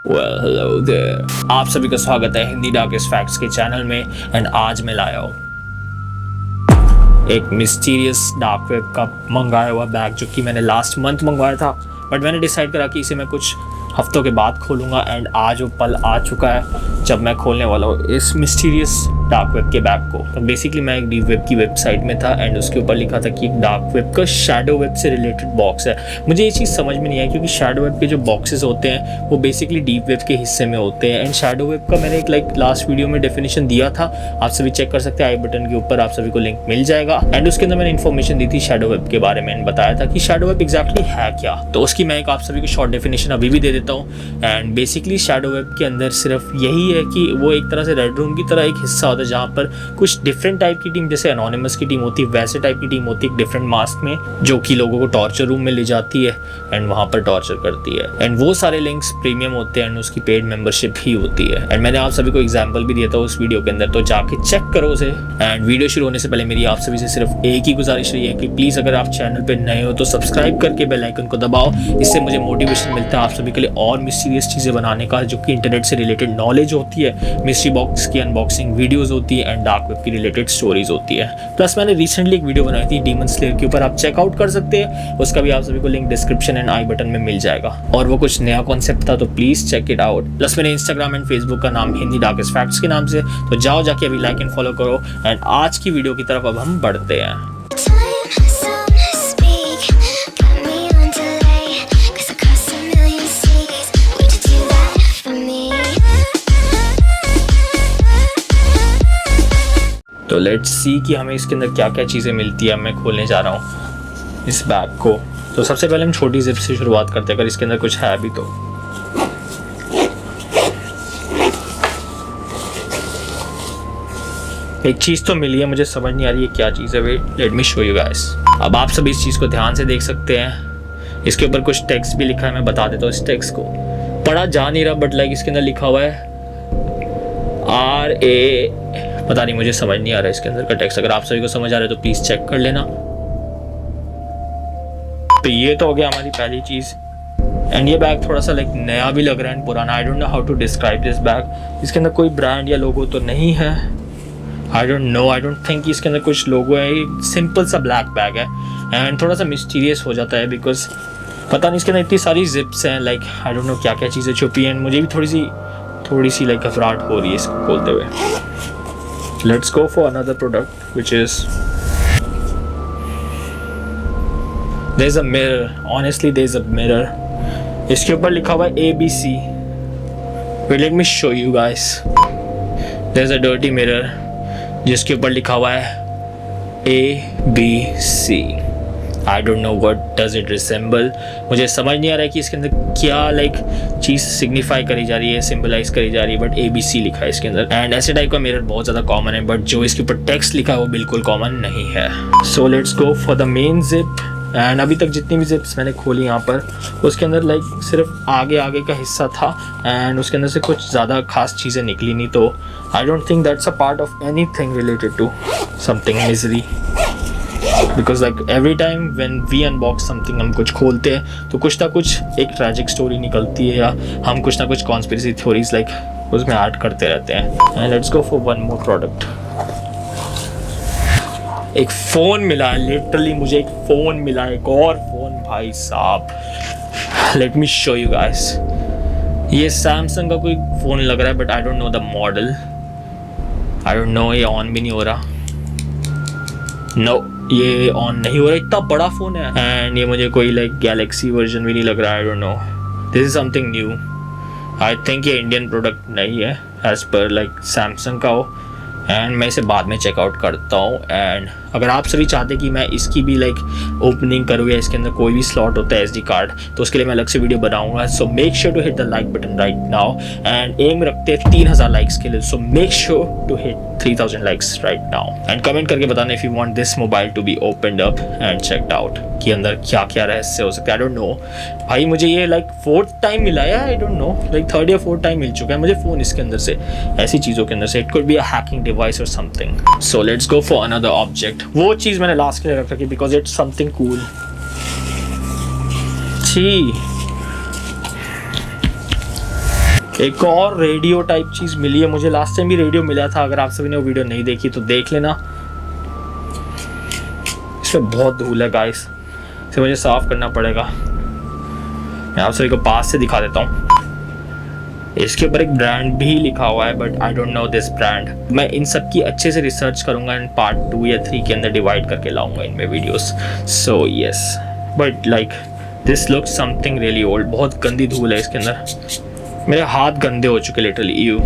Well hello there, आप सभी का स्वागत है हिंदी डार्केस्ट फैक्ट्स के चैनल में। एंड आज मैं लाया हूँ एक मिस्टीरियस डार्क वेब का मंगाया हुआ बैग जो कि मैंने लास्ट मंथ मंगवाया था, बट मैंने डिसाइड करा कि इसे मैं कुछ हफ्तों के बाद खोलूँगा। एंड आज वो पल आ चुका है जब मैं खोलने वाला हूँ इस मिस्टीरियस डार्क वेब के बैग को। तो बेसिकली मैं एक डीप वेब की वेबसाइट में था एंड उसके ऊपर लिखा था कि एक डार्क वेब का शैडो वेब से रिलेटेड बॉक्स है। मुझे ये चीज़ समझ में नहीं आई क्योंकि शैडो वेब के जो बॉक्सेस होते हैं वो बेसिकली डीप वेब के हिस्से में होते हैं। एंड शैडो वेब का मैंने एक लास्ट वीडियो में डेफिनेशन दिया था, आप सभी चेक कर सकते हैं, आई बटन के ऊपर आप सभी को लिंक मिल जाएगा। एंड उसके अंदर मैंने इन्फॉर्मेशन दी थी शैडो वेब के बारे में, बताया था कि शैडो वेब एग्जैक्टली है क्या। तो उसकी मैं एक आप सभी को शॉर्ट डेफिनेशन अभी भी दे देता हूँ। एंड बेसिकली शैडो वेब के अंदर सिर्फ यही है कि वो एक तरह से रेड रूम की तरह एक हिस्सा होता है जहाँ पर कुछ डिफरेंट टाइप की टीम, जैसे एनोनिमस की टीम होती है वैसे टाइप की टीम होती है, एक डिफरेंट मास्क में, जो कि लोगों को टॉर्चर रूम में ले जाती है एंड वहाँ पर टॉर्चर करती है। एंड वो सारे लिंक्स प्रीमियम होते हैं एंड उसकी पेड मेंबरशिप ही होती है। एंड मैंने आप सभी को एग्जांपल भी दिया था उस वीडियो के अंदर, तो जाके चेक करो उसे। एंड वीडियो शुरू होने से पहले मेरी आप सभी से सिर्फ एक ही गुजारिश रही है कि प्लीज अगर आप चैनल पे नए हो तो सब्सक्राइब करके बेल आइकन को दबाओ। इससे मुझे मोटिवेशन मिलता है आप सभी के लिए और मिस्टीरियस चीजें बनाने का, जो कि इंटरनेट से रिलेटेड नॉलेज होती है, मिस्ट्री बॉक्स की अनबॉक्सिंग वीडियोस होती है एंड डार्क वेब की रिलेटेड स्टोरीज होती है। प्लस मैंने रिसेंटली एक वीडियो बनाई थी डीमन स्लेयर के ऊपर, आप चेकआउट कर सकते हैं, उसका भी आप सभी को link description and I button में मिल जाएगा। और वो कुछ नया कॉन्सेप्ट था तो please check it out. Plus मेरे इंस्टाग्राम एंड फेसबुक का नाम हिंदी डार्केस्ट फैक्ट्स के नाम से, तो जाओ जाके अभी लाइक एंड फॉलो करो। एंड आज की वीडियो की तरफ अब हम बढ़ते हैं। तो लेट्स सी कि हमें इसके अंदर क्या क्या चीज़ें मिलती है। मैं खोलने जा रहा हूँ इस बैग को। तो सबसे पहले हम छोटी जिप से शुरुआत करते हैं, अगर इसके अंदर कुछ है भी तो। एक चीज़ तो मिली है, मुझे समझ नहीं आ रही है क्या चीज़ है। Wait, let me show you guys. अब आप सब इस चीज़ को ध्यान से देख सकते हैं, इसके ऊपर कुछ टेक्स्ट भी लिखा है, मैं बता देता हूँ। इस टेक्स्ट को पढ़ा जा नहीं रहा, बट लाइक इसके अंदर लिखा हुआ है RA, पता नहीं, मुझे समझ नहीं आ रहा है इसके अंदर का टेक्स्ट। अगर आप सभी को समझ आ रहा है तो प्लीज चेक कर लेना। तो ये तो हो गया हमारी पहली चीज। एंड ये बैग थोड़ा सा लाइक नया भी लग रहा है पुराना। I don't know how to describe this bag. इसके अंदर कोई ब्रांड या लोगो तो नहीं है। आई डोंट थिंक इसके अंदर कुछ लोगो है। सिंपल सा ब्लैक बैग है एंड थोड़ा सा मिस्टीरियस हो जाता है बिकॉज पता नहीं इसके अंदर इतनी सारी जिप्स हैं, लाइक आई डोंट नो क्या क्या चीज़ें छुपी हैं। मुझे भी थोड़ी सी लाइक घबराहट हो रही है इसको खोलते हुए। Let's go for another product, which is there's a mirror. Honestly, there's a mirror. इसके ऊपर लिखा हुआ है ABC. Wait, let me show you guys. There's a dirty mirror जिसके ऊपर लिखा हुआ है ABC. I don't know what does it resemble. मुझे समझ नहीं आ रहा है कि इसके अंदर क्या लाइक चीज़ सिग्निफाई करी जा रही है, सिंबलाइज करी जा रही है, बट ABC लिखा है इसके अंदर। एंड ऐसे टाइप का मिरर बहुत ज़्यादा कॉमन है, बट जो इसके ऊपर टेक्स्ट लिखा है वो बिल्कुल कॉमन नहीं है। सो let's go for the main zip. And अभी तक जितनी भी जिप्स मैंने खोली यहाँ पर, उसके अंदर लाइक सिर्फ आगे का हिस्सा था एंड उसके अंदर से कुछ ज़्यादा खास चीज़ें निकली नहीं। तो I don't think that's a part of anything related to something misery, because like every time when we unbox something, हम कुछ खोलते हैं तो कुछ ना कुछ एक ट्रैजिक स्टोरी निकलती है या हम कुछ ना कुछ कॉन्स्पिरेसी थ्योरीज लाइक उसमें ऐड करते रहते हैं। And let's go for one more product. एक फ़ोन मिला है, लिटरली मुझे एक फ़ोन मिला है, एक और फ़ोन भाई साहब। Late me show you guys. ये सैमसंग का कोई फ़ोन लग रहा है but I don't know the model. I don't no, ये ऑन भी नहीं हो रहा। नो, ये ऑन नहीं हो रहा। इतना बड़ा फ़ोन है एंड ये मुझे कोई लाइक गैलेक्सी वर्जन भी नहीं लग रहा। आई don't no, this is something new. I think ये इंडियन प्रोडक्ट नहीं है एज पर लाइक सैमसंग का हो। एंड मैं इसे बाद में चेकआउट करता हूँ। एंड अगर आप सभी चाहते कि मैं इसकी भी लाइक ओपनिंग करूँ या इसके अंदर कोई भी स्लॉट होता है SD कार्ड, तो उसके लिए मैं अलग से वीडियो बनाऊंगा। So make sure to hit the like button right now. And aim रखते हैं 3000 लाइक्स के लिए, so make sure to hit 3000 likes right now. And comment करके बताना if you want this mobile to be opened up and checked out, कि अंदर क्या क्या रहस्य हो सकता है। आई डोंट नो भाई, मुझे ये लाइक 4th टाइम मिला है। आई डोंट नो, लाइक 3rd या 4th टाइम मिल चुका है मुझे फ़ोन इसके अंदर से, ऐसी चीज़ों के अंदर से। It could be a hacking device और something. So let's go for another object. वो चीज़ मैंने लास्ट के लिए रख रखी बिकॉज इट्स समथिंग कूल। एक और रेडियो टाइप चीज़ मिली है मुझे। लास्ट टाइम भी रेडियो मिला था, अगर आप सभी ने वो वीडियो नहीं देखी तो देख लेना। इसमें बहुत धूल है गाइस, इसे मुझे साफ करना पड़ेगा। मैं आप सभी को पास से दिखा देता हूँ। इसके ऊपर एक ब्रांड भी लिखा हुआ है but I don't no this brand. मैं इन सब की अच्छे से रिसर्च करूंगा एंड पार्ट 2 या 3 के अंदर डिवाइड करके लाऊंगा इनमें videos. So yes, but like this looks something really old. बहुत गंदी धूल है इसके अंदर, मेरे हाथ गंदे हो चुके लिटरली। यू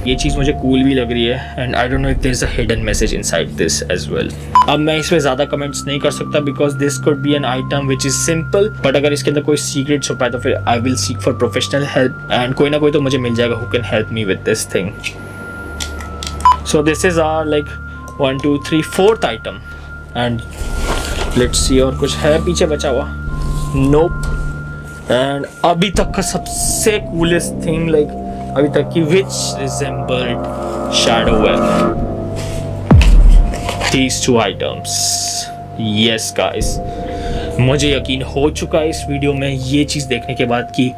ये चीज़ मुझे कूल भी लग रही है and I don't know if there is a hidden message inside this as well. अब मैं इसमें ज़्यादा कमेंट्स नहीं कर सकता because this could be an item which is simple, but अगर इसके अंदर कोई सीक्रेट छुपा है तो फिर I will seek for professional help and कोई ना कोई तो मुझे मिल जाएगा who can help me with this thing. So this is our like 1 2 3 4th item and let's see और कुछ है पीछे बचा हुआ। नोप। एंड अभी तक का सबसे कूलेस्ट थिंग लाइक अभी तक की, which resembled shadow web. These 2 items. Yes guys, मुझे यकीन हो चुका है इस वीडियो में ये चीज़ देखने के बाद कि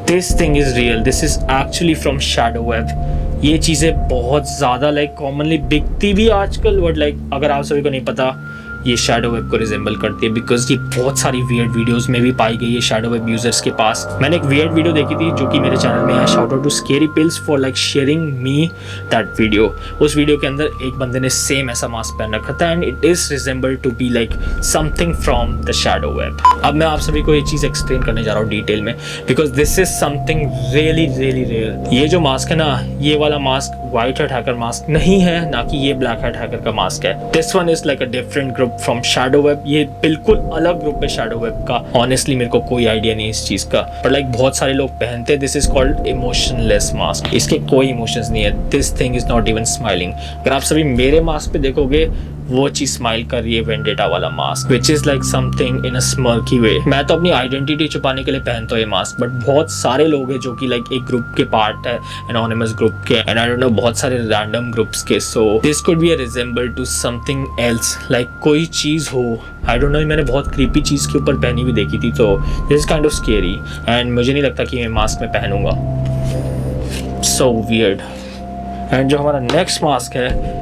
this thing is real. This is actually from shadow web. ये चीज़ें बहुत ज़्यादा लाइक कॉमनली बिकती भी आजकल, बट लाइक अगर आप सभी को नहीं पता ये शैडो वेब को रिजेंबल करती है बिकॉज ये बहुत सारी वियर्ड वीडियोस में भी पाई गई है शैडो वेब यूजर्स के पास। मैंने एक वियर्ड वीडियो देखी थी जो कि मेरे चैनल में है, shout out to Scary Pills for like sharing me that video. उस वीडियो के अंदर एक बंदे ने सेम ऐसा मास्क पहन रखा था and it is resemble to be like something from the shadow web. अब मैं आप सभी को ये चीज़ एक्सप्लेन करने जा रहा हूँ डिटेल में because this is something really really real. ये जो मास्क है ना, ये वाला mask white head hacker mask नहीं है, ना कि ये ब्लैक हेड हैकर का मास्क है। This one is like a different group from shadow web. ये बिल्कुल अलग ग्रुप है शैडो वेब का। ऑनेस्टली मेरे को कोई आइडिया नहीं इस चीज का, पर लाइक बहुत सारे लोग पहनते हैं। This is called emotionless mask. इसके कोई इमोशंस नहीं है। This thing is not even smiling. अगर आप सभी मेरे मास्क पे देखोगे वो चीज स्माइल कर रही है, वेंडेटा वाला mask which is like something in a smirky way. मैं तो अपनी आइडेंटिटी छुपाने के लिए पहनता हूँ ये मास्क, बट बहुत सारे लोग हैं जो कि लाइक एक ग्रुप के पार्ट है, एनोनिमस ग्रुप के एंड आई डोंट नो बहुत सारे रैंडम ग्रुप्स के। So this could be a resemble to something else, like कोई चीज हो, आई डोंट नो। मैंने बहुत क्रीपी चीज के ऊपर पहनी भी देखी थी, तो this is kind of scary and मुझे नहीं लगता कि मैं मास्क में पहनूंगा। So weird. एंड जो हमारा नेक्स्ट मास्क है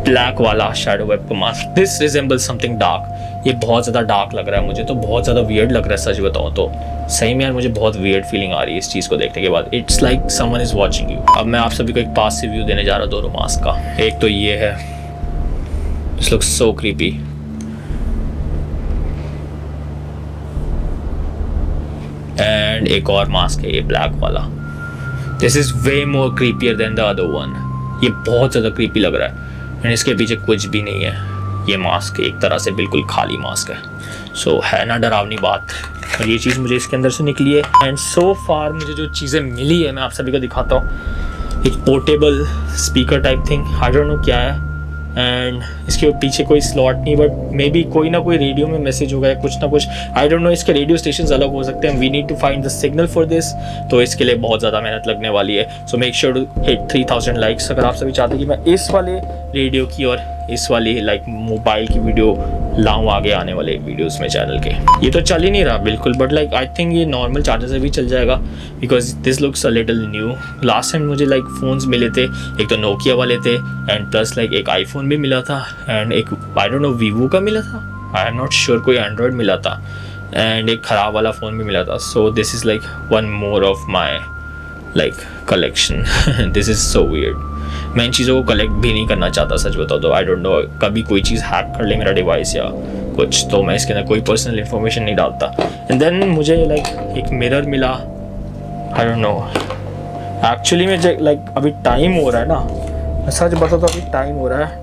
ब्लैक वाला शैडो वेब का mask, this resembles something dark. ये बहुत ज़्यादा डार्क लग रहा है मुझे, तो बहुत ज़्यादा वियर्ड लग रहा है सच बताऊँ तो। सही में यार मुझे बहुत वियर्ड फीलिंग आ रही है इस चीज़ को देखने के बाद। It's like someone is watching you. अब मैं आप सभी को एक पास से व्यू देने जा रहा हूँ दोनों मास्क का। एक तो ये है, this looks so creepy. And एक और मास्क है ये ब्लैक वाला। This is way more creepier than the other one. ये बहुत ज़्यादा क्रीपी लग रहा है एंड इसके पीछे कुछ भी नहीं है। ये मास्क एक तरह से बिल्कुल खाली मास्क है। सो है ना डरावनी बात। और ये चीज़ मुझे इसके अंदर से निकली है एंड सो फार मुझे जो चीज़ें मिली है मैं आप सभी को दिखाता हूँ। एक portable speaker type thing, I don't no क्या है एंड इसके पीछे कोई स्लॉट नहीं, बट मे बी कोई ना कोई रेडियो में मैसेज होगा या कुछ ना कुछ, आई डोंट नो। इसके रेडियो स्टेशन अलग हो सकते हैं। We need to find the signal for this, तो इसके लिए बहुत ज़्यादा मेहनत लगने वाली है। So make sure to hit 3000 likes अगर आप सभी चाहते हैं कि मैं इस वाले रेडियो की और इस वाली लाइक मोबाइल की वीडियो लाऊं आगे आने वाले वीडियोस में चैनल के। ये तो चल ही नहीं रहा बिल्कुल, बट लाइक आई थिंक ये नॉर्मल चार्जर से भी चल जाएगा because this looks a little new. Last time मुझे लाइक फ़ोन्स मिले थे, एक तो नोकिया वाले थे एंड प्लस लाइक एक आईफोन भी मिला था एंड एक आई डोंट नो वीवो का मिला था, आई एम नॉट श्योर, कोई एंड्रॉयड मिला था एंड एक ख़राब वाला फ़ोन भी मिला था। So this is like one more of my like collection. This is so weird. मैं इन चीज़ों को कलेक्ट भी नहीं करना चाहता सच बताओ तो। आई डोंट नो कभी कोई चीज़ हैक कर ले मेरा डिवाइस या कुछ, तो मैं इसके अंदर कोई पर्सनल इन्फॉर्मेशन नहीं डालता। एंड देन मुझे लाइक एक मिरर मिला, आई डोंट नो एक्चुअली में लाइक अभी टाइम हो रहा है ना, मैं सच बताओ तो अभी टाइम हो रहा है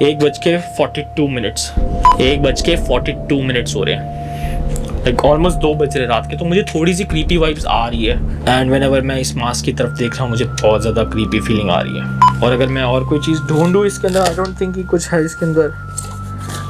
1:42 मिनट्स, 1:42 मिनट्स हो रहे हैं, लाइक ऑलमोस्ट 2 बज रहे रात के। तो मुझे थोड़ी सी क्रीपी वाइब्स आ रही है एंड व्हेनेवर मैं इस मास्क की तरफ देख रहा हूँ मुझे बहुत ज़्यादा क्रीपी फीलिंग आ रही है। और अगर मैं और कोई चीज़ ढूंढूँ इसके अंदर, आई डोंट थिंक कि कुछ है इसके अंदर।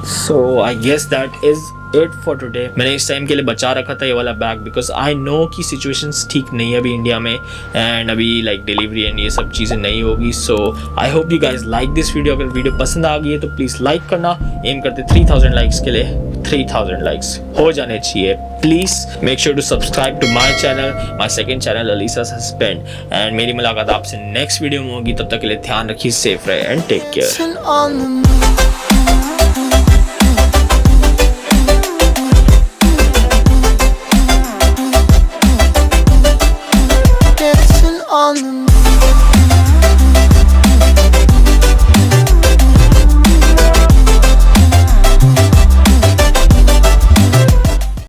So I guess that is it for today. मैंने इस टाइम के लिए बचा रखा था ये वाला बैग बिकॉज आई नो कि सिचुएशंस ठीक नहीं है अभी इंडिया में एंड अभी लाइक डिलीवरी एंड ये सब चीज़ें नहीं होगी। So I hope you guys like this video. अगर वीडियो पसंद आ गई है तो प्लीज़ लाइक करना। एम करते 3000 लाइक्स के लिए। 3000 लाइक्स हो जाने चाहिए। Please make sure to subscribe to my channel, my second channel Alisa Suspend. And मेरी मुलाकात आपसे नेक्स्ट वीडियो में होगी, तब तक के लिए ध्यान रखिए, सेफ रहे एंड टेक केयर।